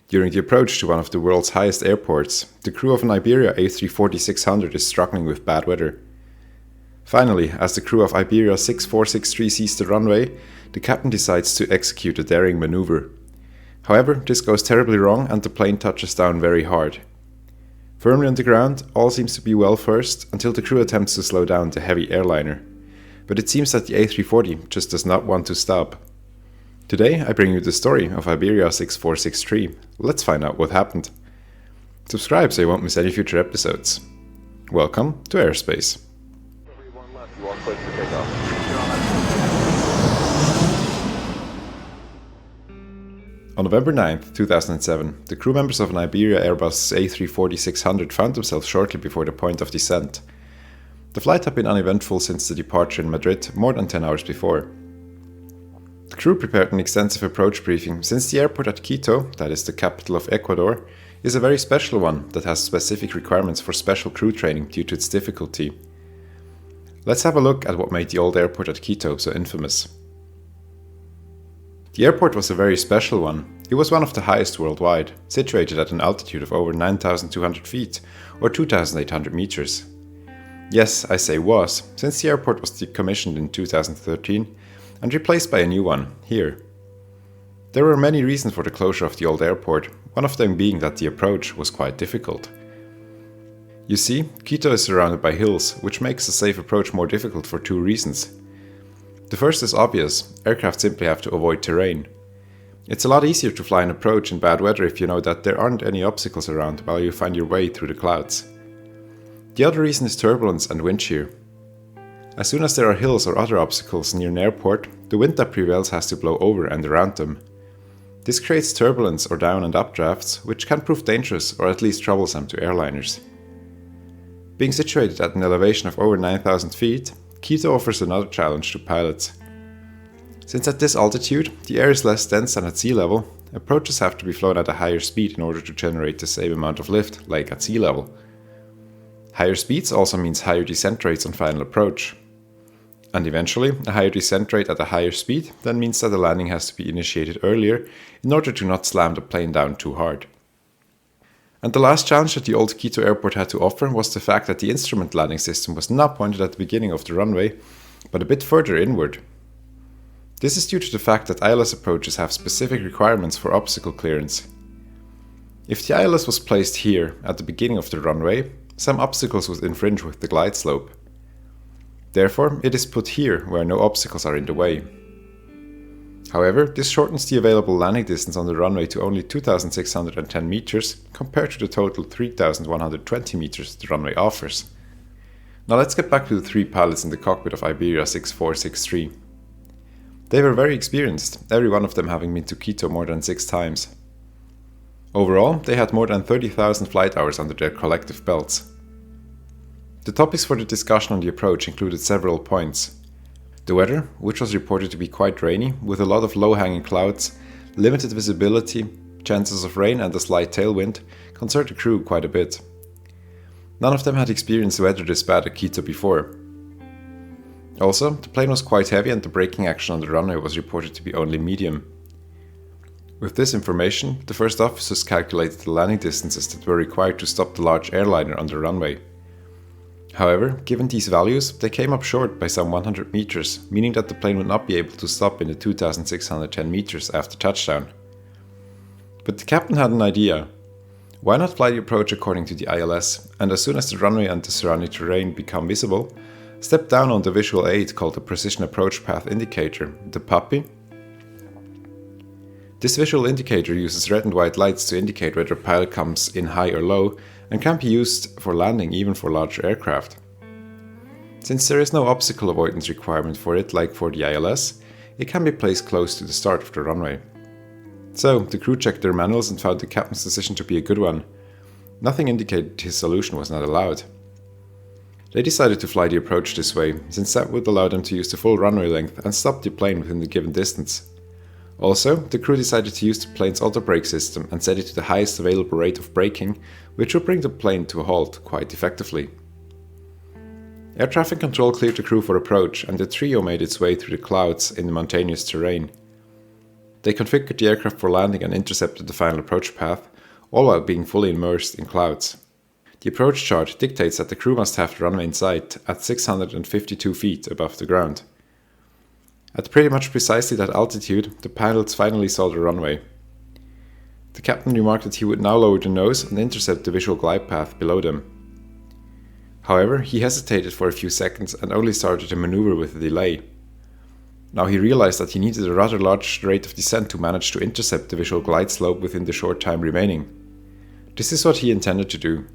During the approach to one of the world's highest airports, the crew of an Iberia A340-600 is struggling with bad weather. Finally, as the crew of Iberia 6463 sees the runway, the captain decides to execute a daring maneuver. However, this goes terribly wrong and the plane touches down very hard. Firmly on the ground, all seems to be well first until the crew attempts to slow down the heavy airliner. But it seems that the A340 just does not want to stop. Today I bring you the story of Iberia 6463. Let's find out what happened. Subscribe so you won't miss any future episodes. Welcome to Airspace. On November 9th, 2007, the crew members of an Iberia Airbus A340-600 found themselves shortly before the point of descent. The flight had been uneventful since the departure in Madrid more than 10 hours before. The crew prepared an extensive approach briefing since the airport at Quito, that is the capital of Ecuador, is a very special one that has specific requirements for special crew training due to its difficulty. Let's have a look at what made the old airport at Quito so infamous. The airport was a very special one. It was one of the highest worldwide, situated at an altitude of over 9,200 feet, or 2,800 meters. Yes, I say was, since the airport was decommissioned in 2013 and replaced by a new one, here. There were many reasons for the closure of the old airport, one of them being that the approach was quite difficult. You see, Quito is surrounded by hills, which makes a safe approach more difficult for two reasons. The first is obvious, aircraft simply have to avoid terrain. It's a lot easier to fly an approach in bad weather if you know that there aren't any obstacles around while you find your way through the clouds. The other reason is turbulence and wind shear. As soon as there are hills or other obstacles near an airport, the wind that prevails has to blow over and around them. This creates turbulence or down and up drafts, which can prove dangerous or at least troublesome to airliners. Being situated at an elevation of over 9,000 feet, Quito offers another challenge to pilots. Since at this altitude, the air is less dense than at sea level, approaches have to be flown at a higher speed in order to generate the same amount of lift, like at sea level. Higher speeds also means higher descent rates on final approach. And eventually, a higher descent rate at a higher speed then means that the landing has to be initiated earlier in order to not slam the plane down too hard. And the last challenge that the old Quito airport had to offer was the fact that the instrument landing system was not pointed at the beginning of the runway, but a bit further inward. This is due to the fact that ILS approaches have specific requirements for obstacle clearance. If the ILS was placed here, at the beginning of the runway, some obstacles would infringe with the glide slope. Therefore, it is put here where no obstacles are in the way. However, this shortens the available landing distance on the runway to only 2,610 meters compared to the total 3,120 meters the runway offers. Now let's get back to the three pilots in the cockpit of Iberia 6463. They were very experienced, every one of them having been to Quito more than 6 times. Overall, they had more than 30,000 flight hours under their collective belts. The topics for the discussion on the approach included several points. The weather, which was reported to be quite rainy, with a lot of low-hanging clouds, limited visibility, chances of rain and a slight tailwind, concerned the crew quite a bit. None of them had experienced weather this bad at Quito before. Also, the plane was quite heavy and the braking action on the runway was reported to be only medium. With this information, the first officers calculated the landing distances that were required to stop the large airliner on the runway. However, given these values, they came up short by some 100 meters, meaning that the plane would not be able to stop in the 2,610 meters after touchdown. But the captain had an idea. Why not fly the approach according to the ILS, and as soon as the runway and the surrounding terrain become visible, step down on the visual aid called the Precision Approach Path Indicator, the PAPI. This visual indicator uses red and white lights to indicate whether a pilot comes in high or low, and can be used for landing even for larger aircraft. Since there is no obstacle avoidance requirement for it like for the ILS, it can be placed close to the start of the runway. So, the crew checked their manuals and found the captain's decision to be a good one. Nothing indicated his solution was not allowed. They decided to fly the approach this way, since that would allow them to use the full runway length and stop the plane within the given distance. Also, the crew decided to use the plane's auto-brake system and set it to the highest available rate of braking, which would bring the plane to a halt quite effectively. Air traffic control cleared the crew for approach and the trio made its way through the clouds in the mountainous terrain. They configured the aircraft for landing and intercepted the final approach path, all while being fully immersed in clouds. The approach chart dictates that the crew must have the runway in sight at 652 feet above the ground. At pretty much precisely that altitude, the pilots finally saw the runway. The captain remarked that he would now lower the nose and intercept the visual glide path below them. However, he hesitated for a few seconds and only started the maneuver with a delay. Now he realized that he needed a rather large rate of descent to manage to intercept the visual glide slope within the short time remaining. This is what he intended to do.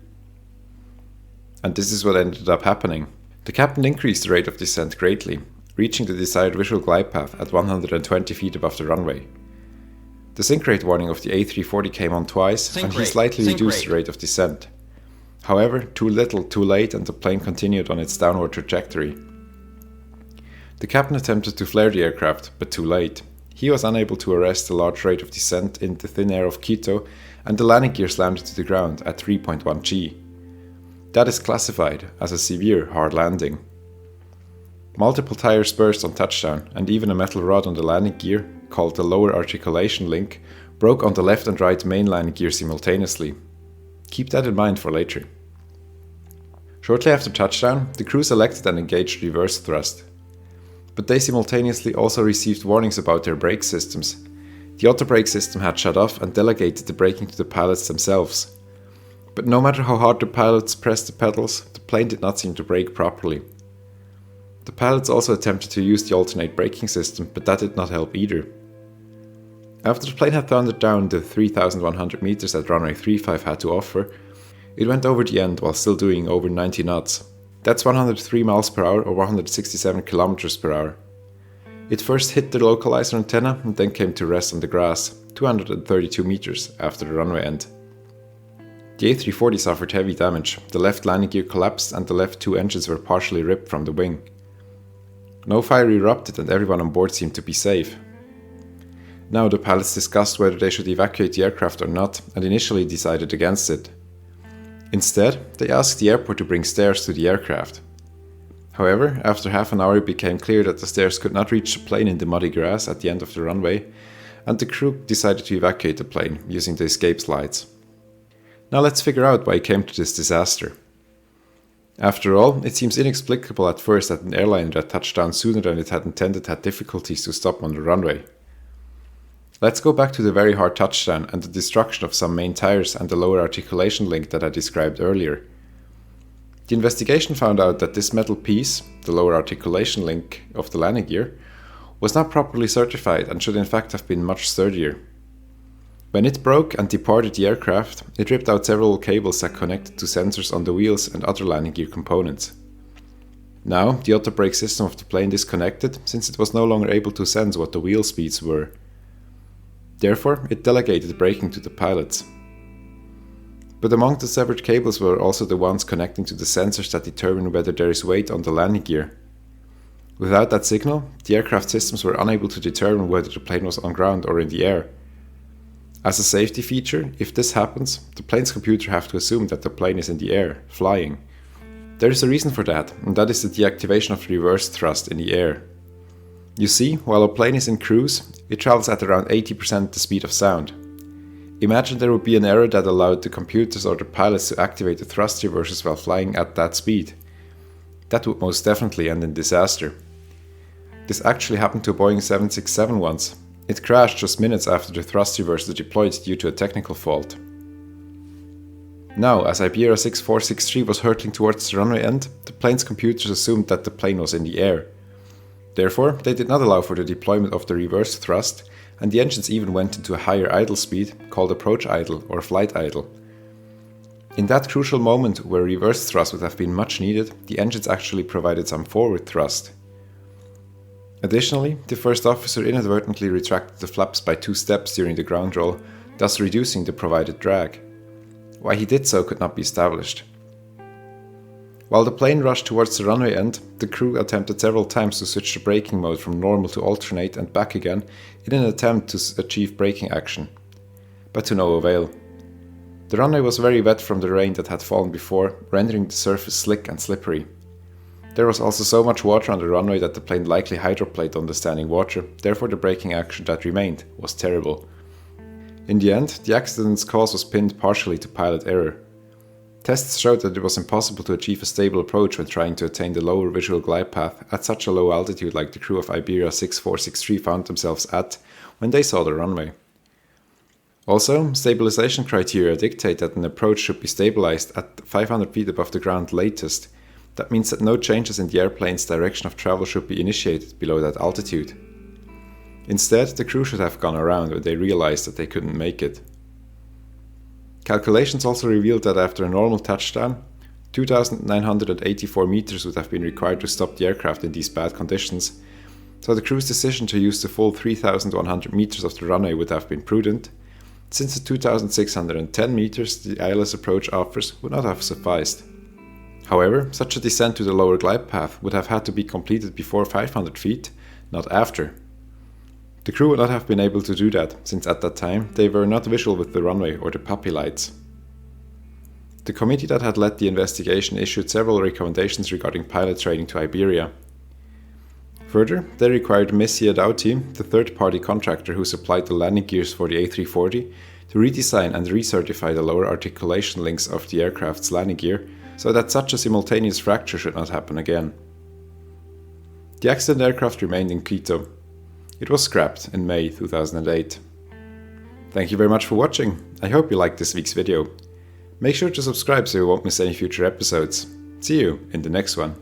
And this is what ended up happening. The captain increased the rate of descent greatly, reaching the desired visual glide path at 120 feet above the runway. The sink rate warning of the A340 came on twice, and he slightly reduced the rate of descent. However, too little, too late, and the plane continued on its downward trajectory. The captain attempted to flare the aircraft, but too late. He was unable to arrest the large rate of descent in the thin air of Quito, and the landing gear slammed to the ground at 3.1 G. That is classified as a severe hard landing. Multiple tires burst on touchdown, and even a metal rod on the landing gear, called the lower articulation link, broke on the left and right main landing gear simultaneously. Keep that in mind for later. Shortly after touchdown, the crew selected and engaged reverse thrust. But they simultaneously also received warnings about their brake systems. The auto brake system had shut off and delegated the braking to the pilots themselves. But no matter how hard the pilots pressed the pedals, the plane did not seem to brake properly. The pilots also attempted to use the alternate braking system, but that did not help either. After the plane had thundered down the 3,100 meters that runway 35 had to offer, it went over the end while still doing over 90 knots. That's 103 miles per hour or 167 kilometers per hour. It first hit the localizer antenna and then came to rest on the grass, 232 meters after the runway end. The A340 suffered heavy damage. The left landing gear collapsed and the left two engines were partially ripped from the wing. No fire erupted and everyone on board seemed to be safe. Now the pilots discussed whether they should evacuate the aircraft or not, and initially decided against it. Instead, they asked the airport to bring stairs to the aircraft. However, after half an hour it became clear that the stairs could not reach the plane in the muddy grass at the end of the runway, and the crew decided to evacuate the plane using the escape slides. Now let's figure out why it came to this disaster. After all, it seems inexplicable at first that an airliner that touched down sooner than it had intended had difficulties to stop on the runway. Let's go back to the very hard touchdown and the destruction of some main tires and the lower articulation link that I described earlier. The investigation found out that this metal piece, the lower articulation link of the landing gear, was not properly certified and should in fact have been much sturdier. When it broke and departed the aircraft, it ripped out several cables that connected to sensors on the wheels and other landing gear components. Now, the auto brake system of the plane disconnected since it was no longer able to sense what the wheel speeds were. Therefore, it delegated braking to the pilots. But among the severed cables were also the ones connecting to the sensors that determine whether there is weight on the landing gear. Without that signal, the aircraft systems were unable to determine whether the plane was on ground or in the air. As a safety feature, if this happens, the plane's computer have to assume that the plane is in the air, flying. There is a reason for that, and that is the deactivation of reverse thrust in the air. You see, while a plane is in cruise, it travels at around 80% the speed of sound. Imagine there would be an error that allowed the computers or the pilots to activate the thrust reversers while flying at that speed. That would most definitely end in disaster. This actually happened to a Boeing 767 once. It crashed just minutes after the thrust reverser deployed due to a technical fault. Now, as Iberia 6463 was hurtling towards the runway end, the plane's computers assumed that the plane was in the air. Therefore, they did not allow for the deployment of the reverse thrust, and the engines even went into a higher idle speed, called approach idle or flight idle. In that crucial moment where reverse thrust would have been much needed, the engines actually provided some forward thrust. Additionally, the first officer inadvertently retracted the flaps by 2 steps during the ground roll, thus reducing the provided drag. Why he did so could not be established. While the plane rushed towards the runway end, the crew attempted several times to switch the braking mode from normal to alternate and back again in an attempt to achieve braking action, but to no avail. The runway was very wet from the rain that had fallen before, rendering the surface slick and slippery. There was also so much water on the runway that the plane likely hydroplaned on the standing water, therefore the braking action that remained was terrible. In the end, the accident's cause was pinned partially to pilot error. Tests showed that it was impossible to achieve a stable approach when trying to attain the lower visual glide path at such a low altitude like the crew of Iberia 6463 found themselves at when they saw the runway. Also, stabilization criteria dictate that an approach should be stabilized at 500 feet above the ground latest. That means that no changes in the airplane's direction of travel should be initiated below that altitude. Instead, the crew should have gone around when they realized that they couldn't make it. Calculations also revealed that after a normal touchdown, 2,984 meters would have been required to stop the aircraft in these bad conditions, so the crew's decision to use the full 3,100 meters of the runway would have been prudent, since the 2,610 meters the ILS approach offers would not have sufficed. However, such a descent to the lower glide path would have had to be completed before 500 feet, not after. The crew would not have been able to do that, since at that time they were not visual with the runway or the puppy lights. The committee that had led the investigation issued several recommendations regarding pilot training to Iberia. Further, they required Messier Doughty, the third-party contractor who supplied the landing gears for the A340, to redesign and recertify the lower articulation links of the aircraft's landing gear so that such a simultaneous fracture should not happen again. The accident aircraft remained in Quito. It was scrapped in May 2008. Thank you very much for watching. I hope you liked this week's video. Make sure to subscribe so you won't miss any future episodes. See you in the next one.